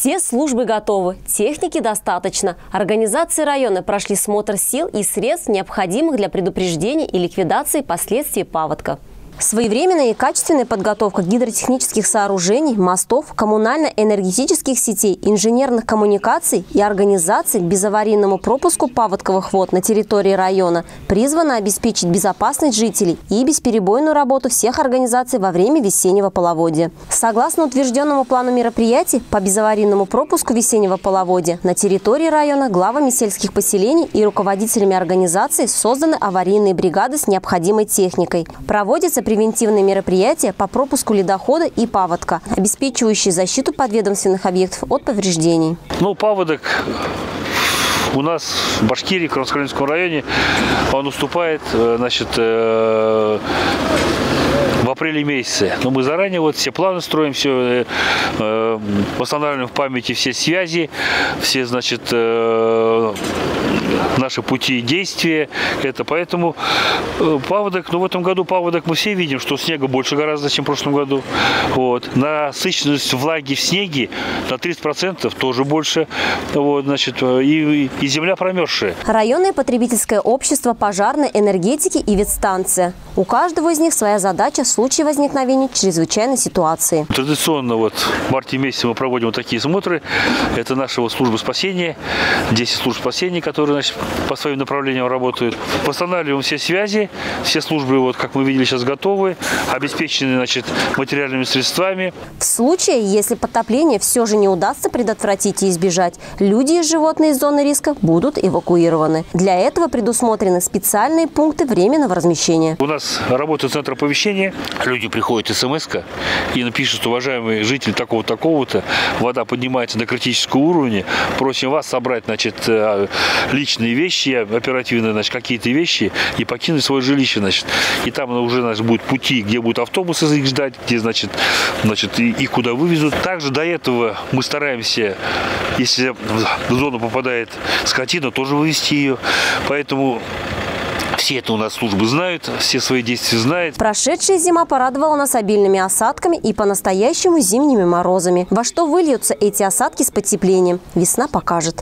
Все службы готовы, техники достаточно. Организации района прошли смотр сил и средств, необходимых для предупреждения и ликвидации последствий паводка. Своевременная и качественная подготовка гидротехнических сооружений, мостов, коммунально-энергетических сетей, инженерных коммуникаций и организаций к безаварийному пропуску паводковых вод на территории района призвана обеспечить безопасность жителей и бесперебойную работу всех организаций во время весеннего половодья. Согласно утвержденному плану мероприятий по безаварийному пропуску весеннего половодья на территории района главами сельских поселений и руководителями организаций созданы аварийные бригады с необходимой техникой. Проводится превентивные мероприятия по пропуску ледохода и паводка, обеспечивающие защиту подведомственных объектов от повреждений. Паводок у нас в Башкирии, в Карманско-Крымском районе, он уступает, в апреле месяце. Но мы заранее все планы строим, все восстанавливаем в памяти все связи, все, наши пути действия. Поэтому паводок, в этом году паводок мы все видим, что снега больше гораздо, чем в прошлом году. Насыщенность влаги в снеге на 30% тоже больше. И земля промерзшая. Районное потребительское общество пожарной энергетики и ветстанция. У каждого из них своя задача в случае возникновения чрезвычайной ситуации. Традиционно в марте месяце мы проводим такие смотры. Это наша служба спасения, 10 служб спасения, которые по своим направлениям работают. Восстанавливаем все связи, все службы, как мы видели, сейчас готовы, обеспечены материальными средствами. В случае, если потопление все же не удастся предотвратить и избежать, люди и животные из зоны риска будут эвакуированы. Для этого предусмотрены специальные пункты временного размещения. У нас работает центр оповещения. Люди приходят смс-ка и напишут: уважаемые жители такого-то, вода поднимается до критического уровня, просим вас собрать личные вещи, оперативные какие-то вещи и покинуть свое жилище. И там уже будут пути, где будут автобусы их ждать, где их куда вывезут. Также до этого мы стараемся, если в зону попадает скотина, тоже вывести ее. Поэтому все это у нас службы знают, все свои действия знают. Прошедшая зима порадовала нас обильными осадками и по-настоящему зимними морозами. Во что выльются эти осадки с потеплением, весна покажет.